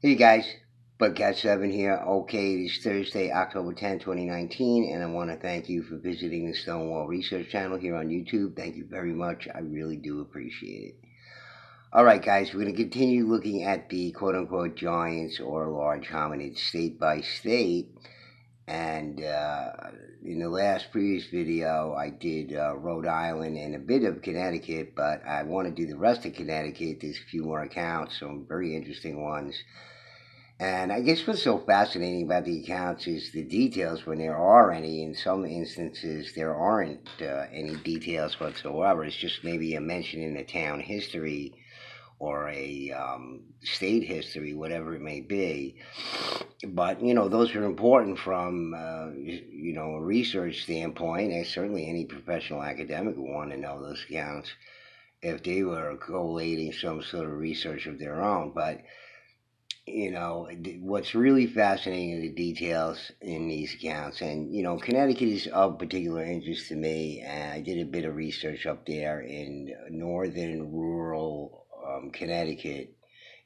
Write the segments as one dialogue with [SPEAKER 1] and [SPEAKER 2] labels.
[SPEAKER 1] Hey guys, Bugcat7 here. Okay, it is Thursday, October 10th, 2019, and I want to thank you for visiting the Stonewall Research channel here on YouTube. Thank you very much. I really do appreciate it. Alright, guys, we're going to continue looking at the quote unquote giants or large hominids state by state. And in the last previous video, I did Rhode Island and a bit of Connecticut, but I want to do the rest of Connecticut. There's a few more accounts, some very interesting ones. And I guess what's so fascinating about the accounts is the details when there are any. In some instances, there aren't any details whatsoever. It's just maybe a mention in the town history or a state history, whatever it may be. But, those are important from, a research standpoint, and certainly any professional academic would want to know those accounts if they were collating some sort of research of their own. But what's really fascinating are the details in these accounts. And, Connecticut is of particular interest to me. And I did a bit of research up there in northern rural Connecticut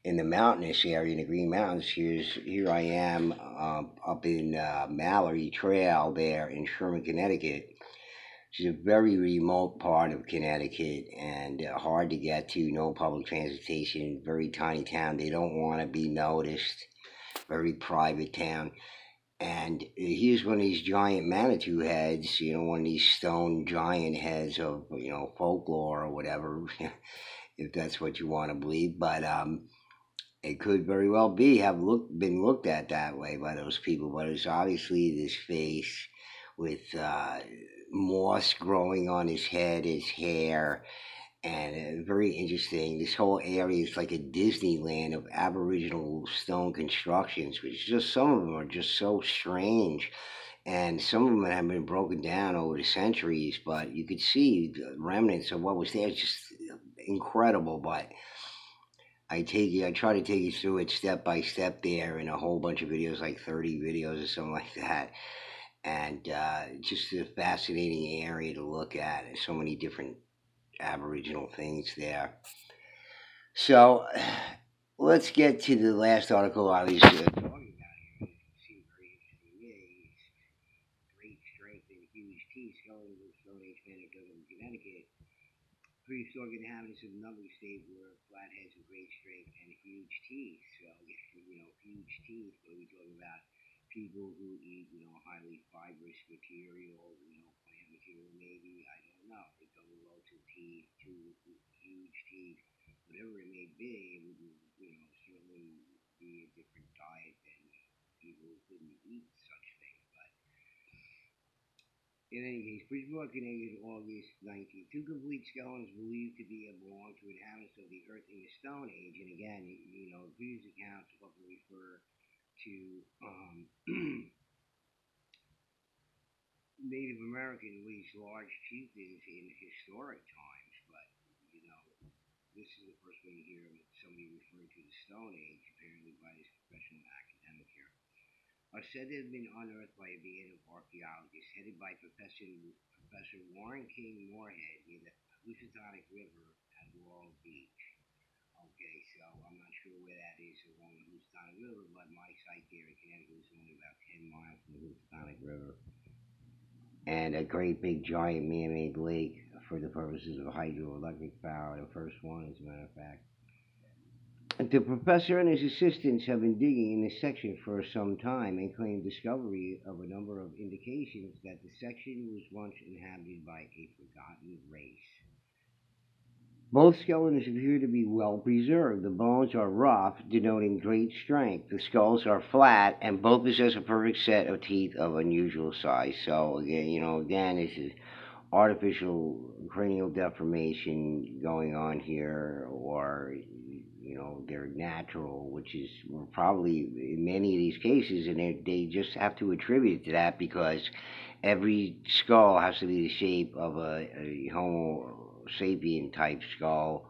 [SPEAKER 1] in the mountainous area in the Green Mountains. Here I am up in Mallory Trail there in Sherman, Connecticut. It's a very remote part of Connecticut and hard to get to. No public transportation. Very tiny town. They don't want to be noticed. Very private town. And here's one of these giant Manitou heads. One of these stone giant heads of folklore or whatever, if that's what you want to believe. But it could very well been looked at that way by those people. But it's obviously this face with moss growing on his head, his hair, and very interesting. This whole area is like a Disneyland of Aboriginal stone constructions, which just some of them are just so strange. And some of them have been broken down over the centuries, but you could see the remnants of what was there. It's just incredible. But I try to take you through it step by step there in a whole bunch of videos, like 30 videos or something like that. And just a fascinating area to look at. There's so many different Aboriginal things there. So let's get to the last article I was talking about here. It seemed very interesting to me. Great strength and huge teeth, skeletons of Stone Age men of Connecticut. Prehistoric inhabitants of another state were flatheads with great strength and huge teeth. So, huge teeth. What are we talking about? People who eat, highly fibrous material, plant material maybe, I don't know. They double rows of teeth, two huge teeth, whatever it may be, it would, certainly be a different diet than people who couldn't eat such things. But in any case, Bridgeport, Connecticut, August 19th. Two complete skeletons believed to belong to inhabitants of the Earth in the Stone Age. And again, previous accounts often refer to Native American raised large chieftains in historic times, but this is the first one you hear of somebody referring to the Stone Age, apparently by this professional academic here, are said to have been unearthed by a band of archaeologists headed by Professor Warren King Moorhead near the Housatonic River at Laurel Beach. Okay, so I'm not sure where that is along the Housatonic River, but my site there in Connecticut is only about 10 miles from the Housatonic River. And a great big giant man-made lake for the purposes of hydroelectric power, the first one, as a matter of fact. The professor and his assistants have been digging in this section for some time and claim discovery of a number of indications that the section was once inhabited by a forgotten race. Both skeletons appear to be well preserved. The bones are rough, denoting great strength. The skulls are flat, and both possess a perfect set of teeth of unusual size. So, again, this is artificial cranial deformation going on here, or they're natural, which is probably in many of these cases, and they just have to attribute it to that because every skull has to be the shape of a Homo sapien type skull,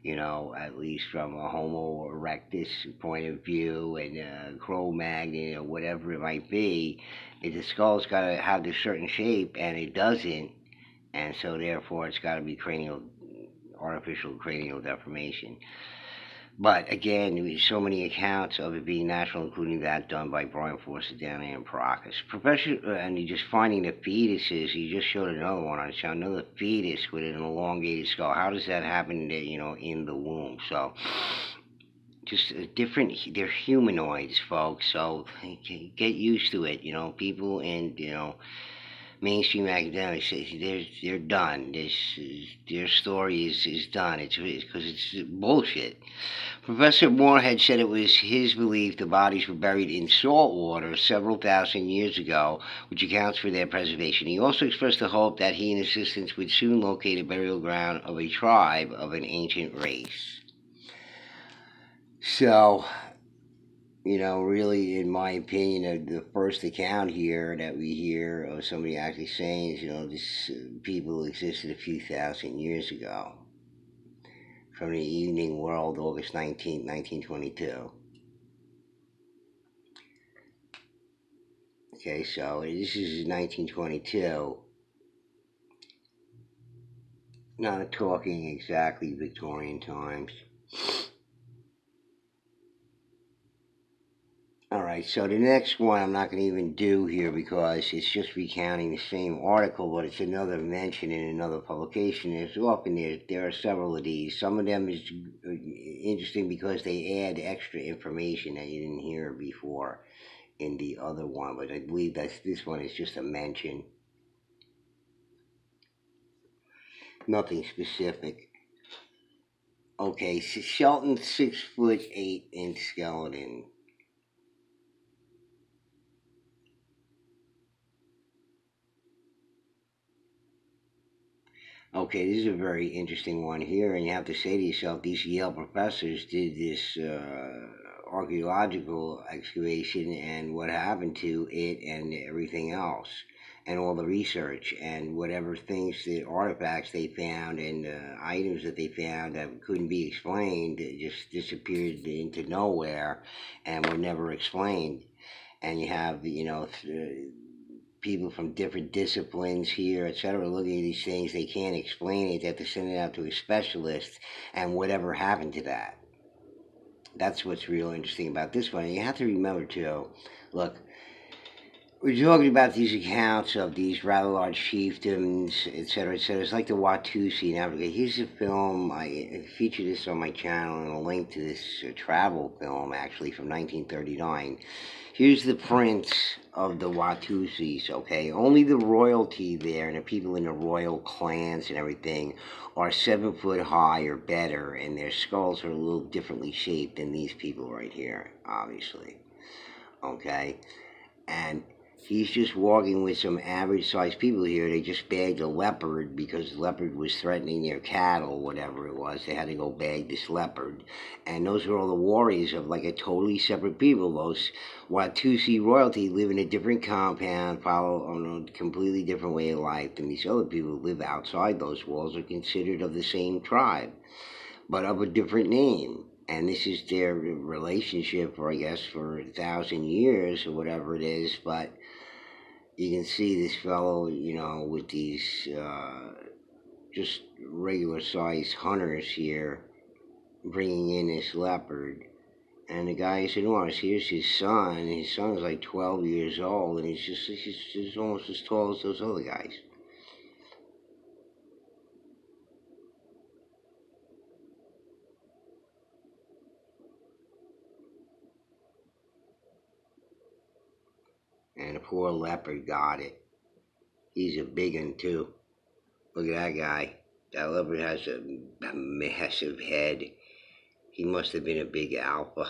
[SPEAKER 1] at least from a Homo erectus point of view, and Cro-Magnon or whatever it might be. If the skull's got to have this certain shape, and it doesn't, and so therefore it's got to be artificial cranial deformation. But again, there's so many accounts of it being natural, including that done by Brian Forster down there in Procus. Professor, and you just finding the fetuses. You just showed another one. I saw another fetus with an elongated skull. How does that happen? In the womb. So just different. They're humanoids, folks. So get used to it. People and mainstream academics they're done. Their story is done. It's because it's bullshit. Professor Moorhead said it was his belief the bodies were buried in salt water several thousand years ago, which accounts for their preservation. He also expressed the hope that he and his assistants would soon locate a burial ground of a tribe of an ancient race. So, really, in my opinion, the first account here that we hear of somebody actually saying is, this people existed a few thousand years ago. From the Evening World, August 19th, 1922. Okay, so this is 1922. Not talking exactly Victorian times. Alright, so the next one I'm not going to even do here because it's just recounting the same article, but it's another mention in another publication. There's often there are several of these. Some of them is interesting because they add extra information that you didn't hear before in the other one, but I believe this one is just a mention. Nothing specific. Okay, so Shelton 6'8" skeleton. Okay, this is a very interesting one here, and you have to say to yourself, these Yale professors did this archaeological excavation, and what happened to it, and everything else, and all the research, and whatever things, the artifacts they found, and items that they found that couldn't be explained, just disappeared into nowhere, and were never explained. And you have, people from different disciplines here, etc., looking at these things. They can't explain it. They have to send it out to a specialist, and whatever happened to that. That's what's real interesting about this one. And you have to remember, too, look, we're talking about these accounts of these rather large chieftains, etc., etc. It's like the Watusi in Africa. Here's a film. I featured this on my channel, and a link to this travel film, actually, from 1939. Here's the prince of the Watusis, okay? Only the royalty there and the people in the royal clans and everything are 7 foot high or better, and their skulls are a little differently shaped than these people right here, obviously, okay? And he's just walking with some average-sized people here. They just bagged a leopard because the leopard was threatening their cattle, whatever it was. They had to go bag this leopard. And those are all the warriors of like a totally separate people. Those Watusi royalty live in a different compound, follow on a completely different way of life than these other people who live outside those walls, are considered of the same tribe, but of a different name. And this is their relationship for, I guess, for 1,000 years or whatever it is. But you can see this fellow, with these just regular sized hunters here bringing in this leopard. And the guy is enormous. Here's his son. His son is like 12 years old, and he's almost as tall as those other guys. And the poor leopard got it. He's a big one, too. Look at that guy. That leopard has a massive head. He must have been a big alpha.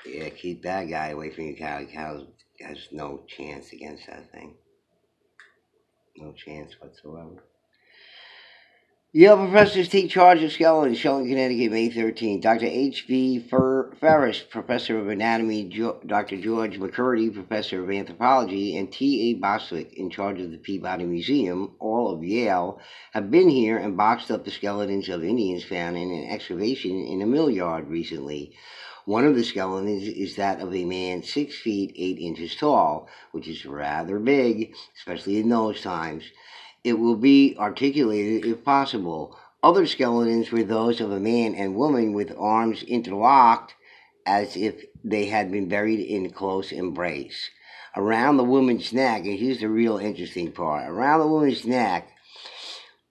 [SPEAKER 1] Yeah, keep that guy away from your cow. The cow has no chance against that thing. No chance whatsoever. Yale professors take charge of skeletons, Shelton, Connecticut, May 13. Dr. H.B. Ferris, professor of anatomy, Dr. George McCurdy, professor of anthropology, and T.A. Bostwick, in charge of the Peabody Museum, all of Yale, have been here and boxed up the skeletons of Indians found in an excavation in a mill yard recently. One of the skeletons is that of a man 6 feet 8 inches tall, which is rather big, especially in those times. It will be articulated if possible. Other skeletons were those of a man and woman with arms interlocked as if they had been buried in close embrace. Around the woman's neck, and here's the real interesting part, around the woman's neck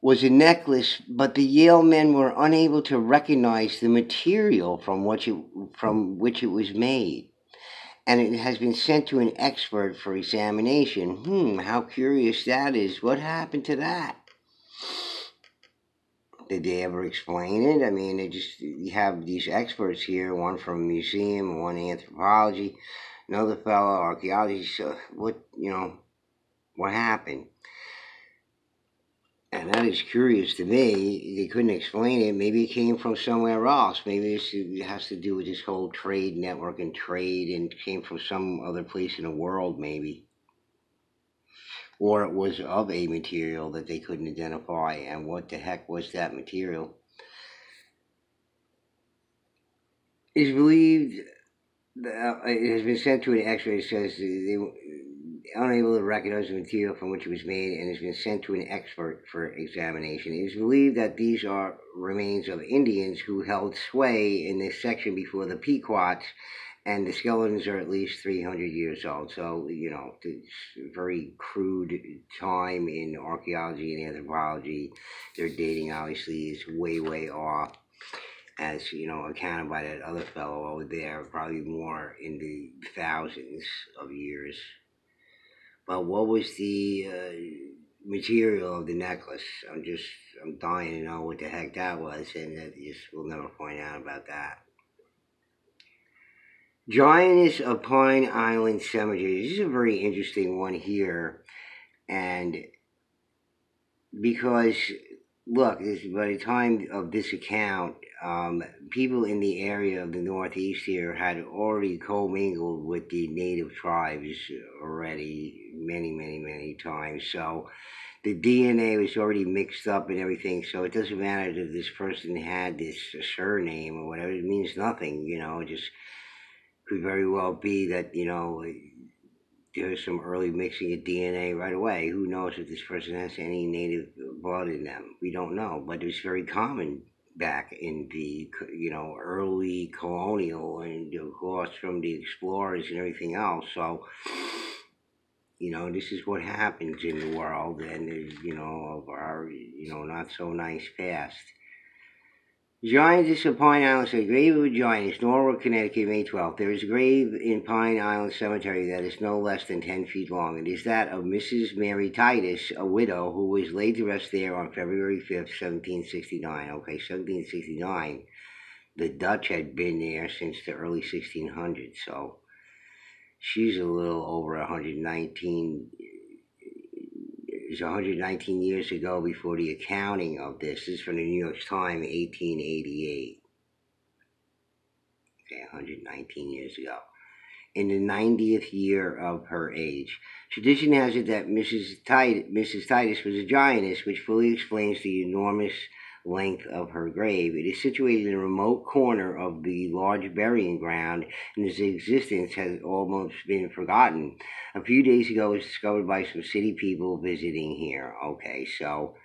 [SPEAKER 1] was a necklace, but the Yale men were unable to recognize the material from which it was made. And it has been sent to an expert for examination. How curious that is. What happened to that? Did they ever explain it? I mean, they just you have these experts here, one from a museum, one anthropology, another fellow archaeology. So what happened? And that is curious to me. They couldn't explain it. Maybe it came from somewhere else. Maybe it has to do with this whole trade network and trade, and came from some other place in the world, maybe. Or it was of a material that they couldn't identify. And what the heck was that material? It is believed that it has been sent to an X-ray. It says they were unable to recognize the material from which it was made, and has been sent to an expert for examination. It is believed that these are remains of Indians who held sway in this section before the Pequots, and the skeletons are at least 300 years old. So, it's a very crude time in archaeology and anthropology. Their dating obviously is way, way off, as accounted by that other fellow over there, probably more in the thousands of years. But what was the material of the necklace? I'm dying to know what the heck that was, and we'll never find out about that. Giantess of Pine Island Cemetery. This is a very interesting one here, and because look, by the time of this account, people in the area of the Northeast here had already commingled with the native tribes already many, many, many times. So the DNA was already mixed up and everything. So it doesn't matter if this person had this surname or whatever. It means nothing. It just could very well be that there's some early mixing of DNA right away. Who knows if this person has any native blood in them? We don't know, but it's very common back in the early colonial, and of course from the explorers and everything else. So this is what happens in the world, and of our not so nice past. Giantess of Pine Island said, grave of a giantess, Norwalk, Connecticut, May 12th. There is a grave in Pine Island Cemetery that is no less than 10 feet long. It is that of Mrs. Mary Titus, a widow, who was laid to rest there on February 5th, 1769. Okay, 1769. The Dutch had been there since the early 1600s, so she's a little over 119. It was 119 years ago before the accounting of this. This is from the New York Times, 1888. Okay, 119 years ago. In the 90th year of her age. Tradition has it that Mrs. Titus was a giantess, which fully explains the enormous length of her grave. It is situated in a remote corner of the large burying ground, and its existence has almost been forgotten. A few days ago, it was discovered by some city people visiting here. Okay, so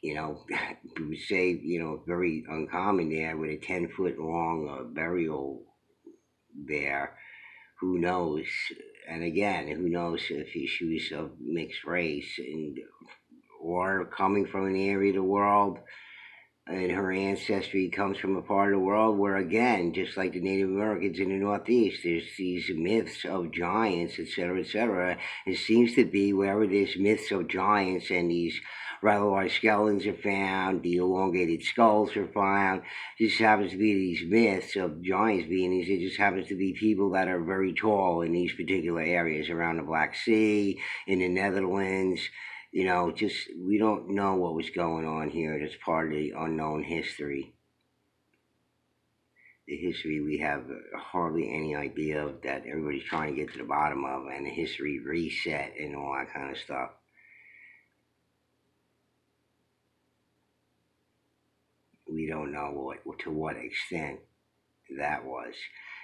[SPEAKER 1] you would say very uncommon there with a 10-foot long burial there. Who knows? And again, who knows if she was of mixed race or coming from an area of the world, and her ancestry comes from a part of the world where, again, just like the Native Americans in the Northeast, there's these myths of giants, etc., etc. It seems to be wherever there's myths of giants and these rather large skeletons are found, the elongated skulls are found. It just happens to be these myths of giants being these. It just happens to be people that are very tall in these particular areas around the Black Sea, in the Netherlands. We don't know what was going on here. That's part of the unknown history. The history we have hardly any idea of, that everybody's trying to get to the bottom of, and the history reset and all that kind of stuff. We don't know to what extent that was.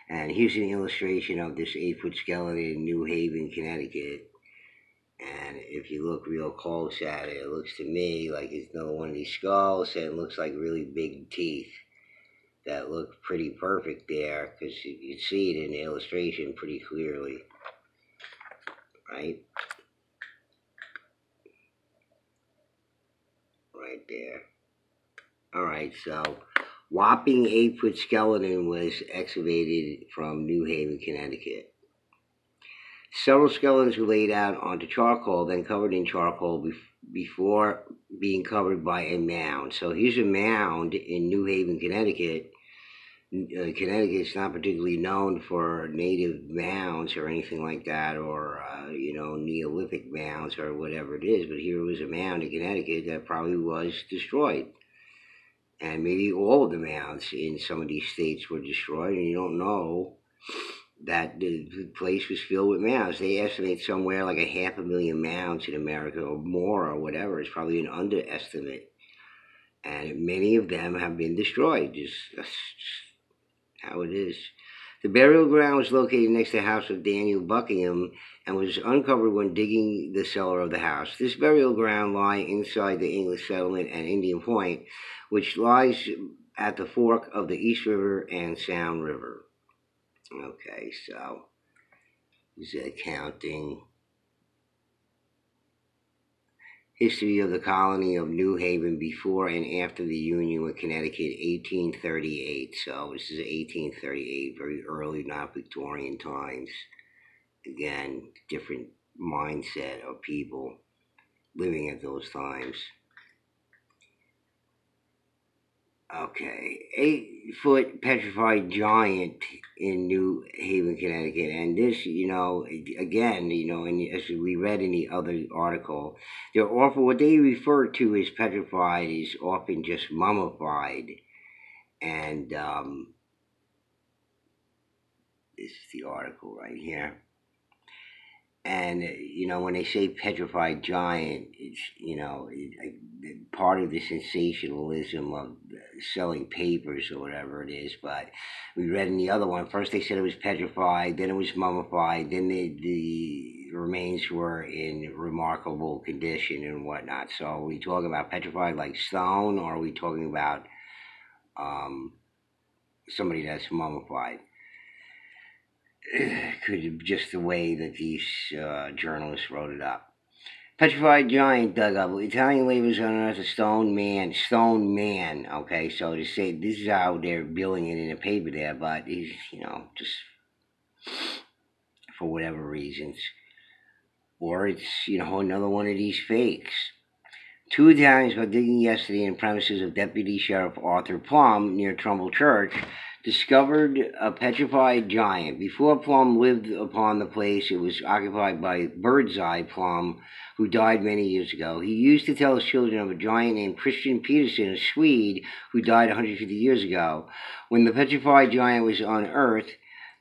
[SPEAKER 1] And here's an illustration of this 8-foot skeleton in New Haven, Connecticut. And if you look real close at it, it looks to me like it's another one of these skulls, and it looks like really big teeth that look pretty perfect there because you see it in the illustration pretty clearly, right? Right there. All right, so whopping 8-foot skeleton was excavated from New Haven, Connecticut. Several skeletons were laid out onto charcoal, then covered in charcoal before being covered by a mound. So here's a mound in New Haven, Connecticut. Connecticut's not particularly known for native mounds or anything like that, or Neolithic mounds or whatever it is. But here was a mound in Connecticut that probably was destroyed, and maybe all of the mounds in some of these states were destroyed, and you don't know that the place was filled with mounds. They estimate somewhere like 500,000 mounds in America or more or whatever. It's probably an underestimate, and many of them have been destroyed. That's just how it is. The burial ground was located next to the house of Daniel Buckingham and was uncovered when digging the cellar of the house. This burial ground lies inside the English settlement at Indian Point, which lies at the fork of the East River and Sound River. Okay, so this is accounting. History of the colony of New Haven before and after the union with Connecticut, 1838. So this is 1838, very early, not Victorian times. Again, different mindset of people living at those times. Okay, 8-foot petrified giant in New Haven, Connecticut, and this, again, and as we read in the other article, they're often what they refer to as petrified is often just mummified, and this is the article right here. And when they say petrified giant, it's part of the sensationalism of selling papers or whatever it is. But we read in the other one, first they said it was petrified, then it was mummified, then the remains were in remarkable condition and whatnot. So are we talking about petrified like stone, or are we talking about somebody that's mummified? Could just the way that these journalists wrote it up. Petrified giant dug up. Italian laborers unearthed a stone man. Stone man. Okay, so to say this is how they're billing it in the paper there, but he's just for whatever reasons, or it's another one of these fakes. Two Italians were digging yesterday in premises of Deputy Sheriff Arthur Plum near Trumbull Church discovered a petrified giant. Before Plum lived upon the place, it was occupied by Birdseye Plum, who died many years ago. He used to tell his children of a giant named Christian Peterson, a Swede, who died 150 years ago. When the petrified giant was unearthed,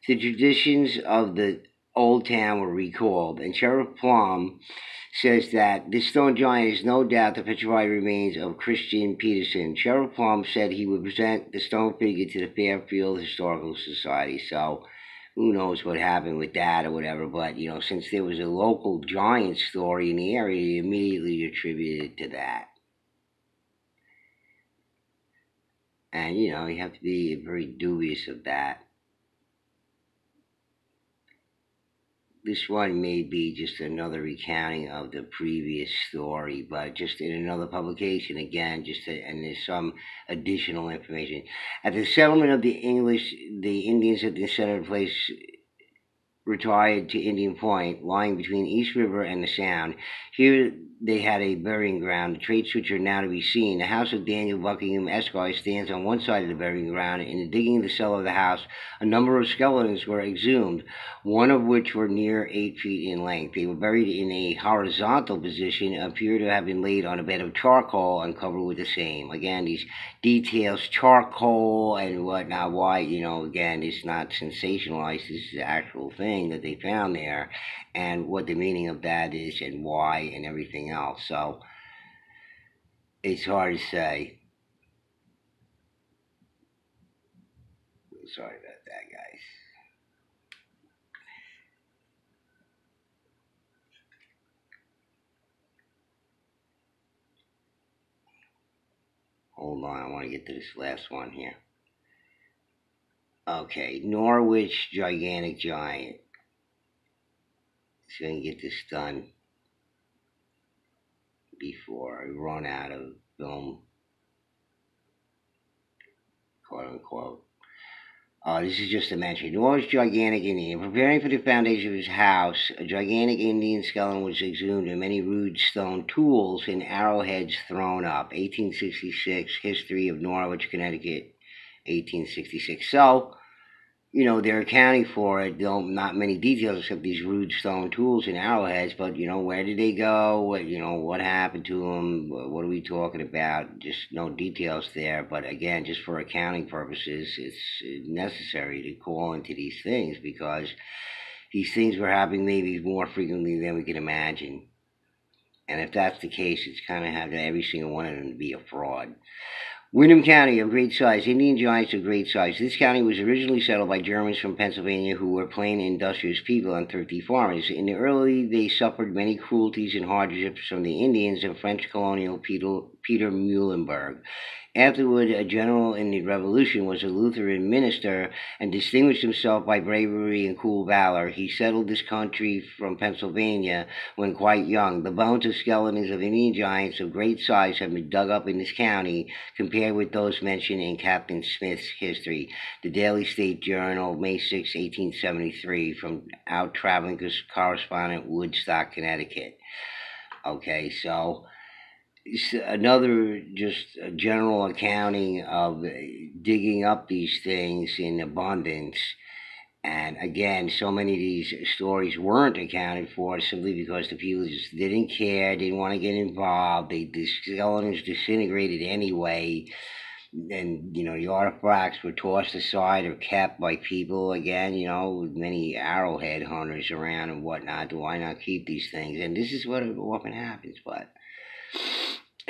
[SPEAKER 1] the traditions of the old town were recalled, and Sheriff Plum says that this stone giant is no doubt the petrified remains of Christian Peterson. Sheriff Plum said he would present the stone figure to the Fairfield Historical Society. So who knows what happened with that or whatever, but since there was a local giant story in the area, he immediately attributed it to that. And you have to be very dubious of that. This one may be just another recounting of the previous story, but just in another publication again, and there's some additional information. At the settlement of the Indians at the center of the place retired to Indian Point, lying between East River and the Sound. Here they had a burying ground, the traits which are now to be seen. The house of Daniel Buckingham, Esquire, stands on one side of the burying ground. In the digging of the cellar of the house, a number of skeletons were exhumed, one of which were near 8 feet in length. They were buried in a horizontal position, appear to have been laid on a bed of charcoal and covered with the same. Again, these details, charcoal and whatnot, why, again, it's not sensationalized. This is the actual thing that they found there, and what the meaning of that is and why and everything else. So it's hard to say. Sorry about that, guys. Hold on, I want to get to this last one here. Okay, Norwich gigantic giant. So I can get this done before I run out of film, quote unquote. This is just a mention. Norwich gigantic Indian. Preparing for the foundation of his house, a gigantic Indian skeleton was exhumed and many rude stone tools and arrowheads thrown up. 1866, history of Norwich, Connecticut, 1866. So, they're accounting for it. Not many details except these rude stone tools and arrowheads. But where did they go? What happened to them? What are we talking about? Just no details there. But again, just for accounting purposes, it's necessary to call into these things because these things were happening maybe more frequently than we can imagine. And if that's the case, it's kind of having every single one of them to be a fraud. Windham County of great size. Indian giants of great size. This county was originally settled by Germans from Pennsylvania who were plain industrious people and thrifty farmers. In the early, they suffered many cruelties and hardships from the Indians and French colonial Peter Muhlenberg. Afterward, a general in the Revolution, was a Lutheran minister and distinguished himself by bravery and cool valor. He settled this country from Pennsylvania when quite young. The bones of skeletons of Indian giants of great size have been dug up in this county, compared with those mentioned in Captain Smith's history. The Daily State Journal, May 6, 1873, from out traveling correspondent, Woodstock, Connecticut. Okay, so another just a general accounting of digging up these things in abundance. And again, so many of these stories weren't accounted for simply because the people just didn't care, didn't want to get involved. The skeletons disintegrated anyway. And, the artifacts were tossed aside or kept by people, again, with many arrowhead hunters around and whatnot. Why not keep these things? And this is what often happens, but...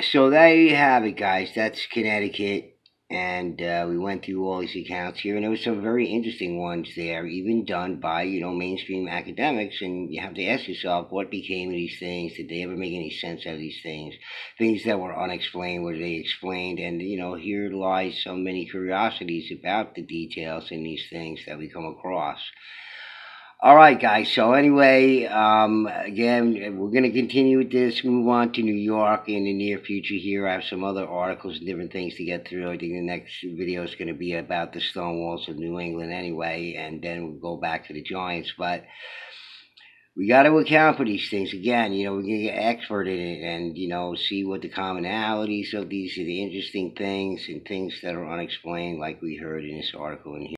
[SPEAKER 1] So there you have it, guys. That's Connecticut, and we went through all these accounts here, and there were some very interesting ones there, even done by mainstream academics. And you have to ask yourself, what became of these things? Did they ever make any sense out of these things? Things that were unexplained, were they explained? And here lies so many curiosities about the details in these things that we come across. All right, guys. So anyway, again, we're going to continue with this, move on to New York in the near future here. I have some other articles and different things to get through. I think the next video is going to be about the stone walls of New England anyway, and then we'll go back to the Giants. But we got to account for these things. Again, we're going to get expert in it and, see what the commonalities of these are, the interesting things and things that are unexplained, like we heard in this article in here.